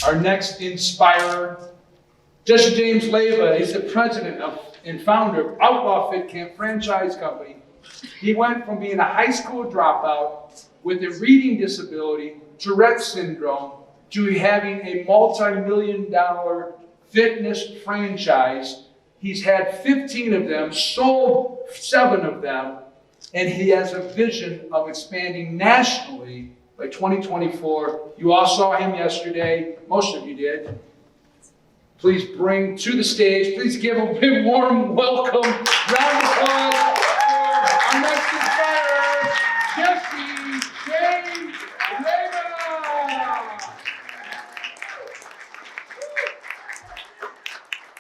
our next inspirer. Jesse James Leyva is the president and founder of Outlaw FitCamp franchise company. He went from being a high school dropout with a reading disability, Tourette's syndrome, to having a multi-million-dollar fitness franchise. He's had 15 of them, sold 7 of them, and he has a vision of expanding nationally by 2024. You all saw him yesterday. Most of you did. Please bring to the stage, please give a big warm welcome, round of applause for our next inspirer, Jesse James Leyva.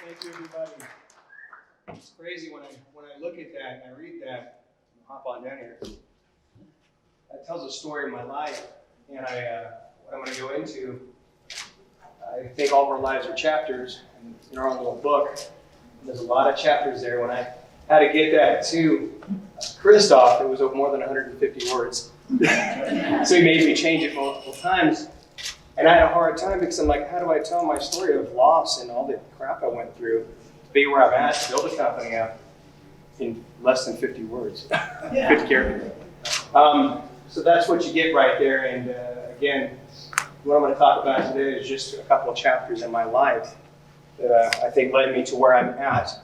Thank you, everybody. It's crazy when I look at that and I read that. Hop on down here. That tells a story of my life, and what I'm going to go into. I think all of our lives are chapters, and in our own little book, there's a lot of chapters there. When I had to get that to Christoph, it was over more than 150 words. So he made me change it multiple times. And I had a hard time because I'm like, how do I tell my story of loss and all the crap I went through to be where I'm at, to build a company up in less than 50 words, 50 characters. So that's what you get right there. And again, what I'm going to talk about today is just a couple of chapters in my life that I think led me to where I'm at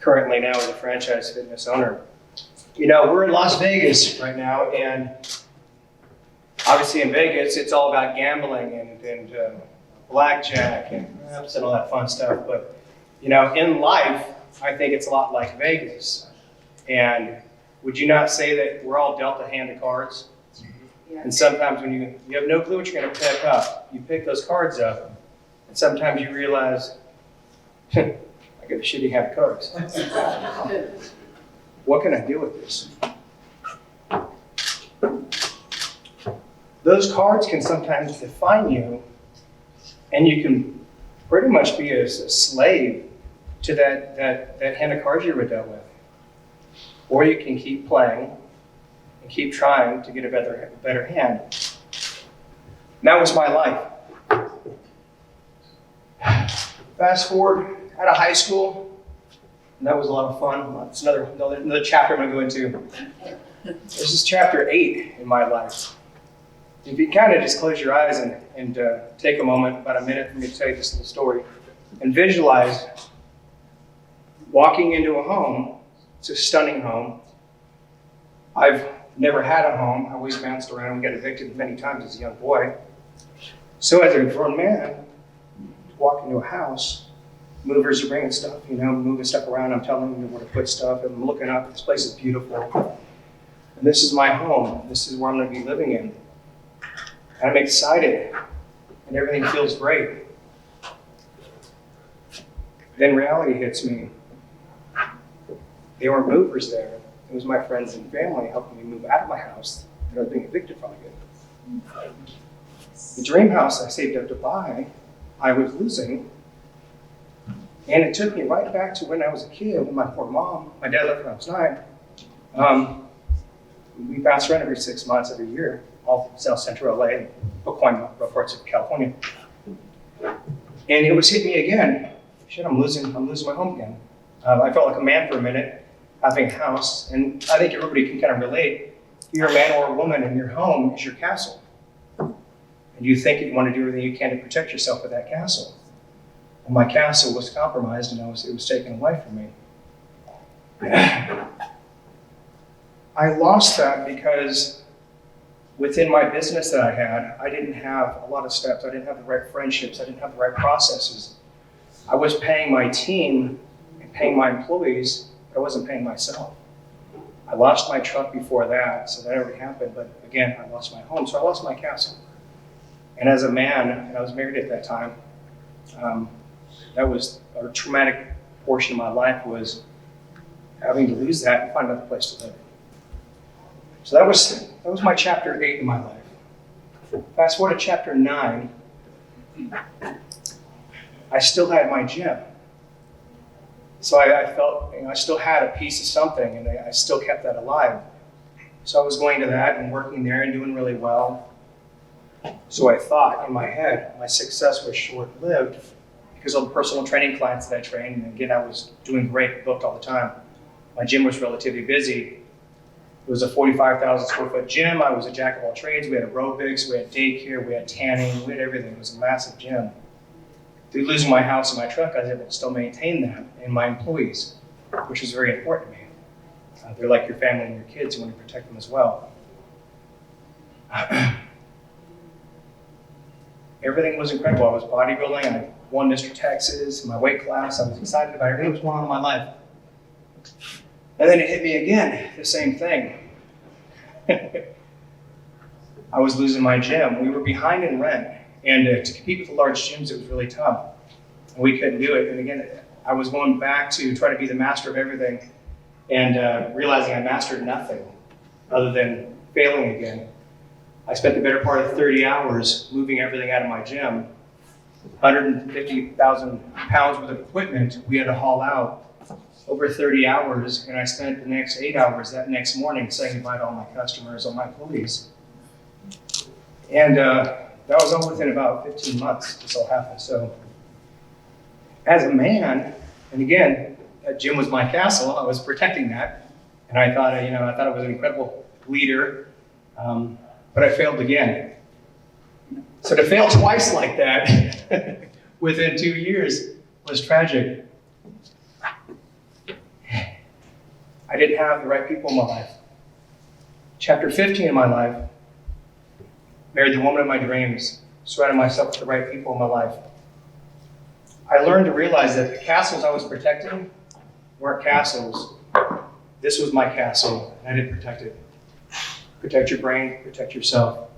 currently now as a franchise fitness owner. You know, we're in Las Vegas right now, and obviously in Vegas, it's all about gambling and blackjack and craps and all that fun stuff. But, you know, in life, I think it's a lot like Vegas. And would you not say that we're all dealt a hand of cards? Yeah. And sometimes when you have no clue what you're going to pick up, you pick those cards up, and sometimes you realize, I got a shitty hand of cards. What can I do with this? Those cards can sometimes define you, and you can pretty much be a slave to that hand of cards you were dealt with. Or you can keep playing and keep trying to get a better hand. And that was my life. Fast forward out of high school, and that was a lot of fun. It's another chapter I'm going to go into. This is chapter 8 in my life. If you kind of just close your eyes and take a moment, about a minute for me to tell you this little story, and visualize walking into a home. It's a stunning home. I've never had a home. I always bounced around and got evicted many times as a young boy. So as a grown man, walk into a house, movers are bringing stuff, moving stuff around. I'm telling them where to put stuff. And I'm looking up. This place is beautiful. And this is my home. This is where I'm going to be living in. And I'm excited. And everything feels great. Then reality hits me. There were movers there. It was my friends and family helping me move out of my house that I was being evicted from again. The dream house I saved up to buy, I was losing. And it took me right back to when I was a kid, when my poor mom, my dad left when I was 9. We bounced around every 6 months, every year, all South Central LA and Pacoima, parts of California. And it was hitting me again. Shit, I'm losing my home again. I felt like a man for a minute, having a house, and I think everybody can kind of relate. You're a man or a woman, and your home is your castle. And you think you want to do everything you can to protect yourself with that castle. And my castle was compromised, and it was taken away from me. I lost that because within my business that I had, I didn't have a lot of steps. I didn't have the right friendships. I didn't have the right processes. I was paying my team and paying my employees, but I wasn't paying myself. I lost my truck before that, so that already happened. But again, I lost my home, so I lost my castle. And as a man, and I was married at that time, that was a traumatic portion of my life, was having to lose that and find another place to live. So that was my chapter 8 in my life. Fast forward to chapter 9. I still had my gym. So I felt, I still had a piece of something, and I still kept that alive. So I was going to that and working there and doing really well. So I thought in my head, my success was short-lived because of the personal training clients that I trained. And again, I was doing great, booked all the time. My gym was relatively busy. It was a 45,000 square foot gym. I was a jack of all trades. We had aerobics, we had daycare, we had tanning, we had everything. It was a massive gym. Through losing my house and my truck, I was able to still maintain that and my employees, which was very important to me. They're like your family and your kids. You want to protect them as well. Everything was incredible. I was bodybuilding. I won Mr. Texas in my weight class. I was excited about everything that was going on in my life. And then it hit me again, the same thing. I was losing my gym. We were behind in rent. And to compete with the large gyms, it was really tough. And we couldn't do it. And again, I was going back to try to be the master of everything and realizing I mastered nothing other than failing again. I spent the better part of 30 hours moving everything out of my gym. 150,000 pounds worth of equipment we had to haul out over 30 hours, and I spent the next 8 hours that next morning saying goodbye to all my customers, all my employees. And that was all within about 15 months this all happened. So as a man, and again, that gym was my castle, I was protecting that. And I thought, I thought I was an incredible leader, but I failed again. So to fail twice like that within 2 years was tragic. I didn't have the right people in my life. Chapter 15 in my life, married the woman of my dreams, surrounded myself with the right people in my life. I learned to realize that the castles I was protecting weren't castles. This was my castle, and I didn't protect it. Protect your brain, protect yourself.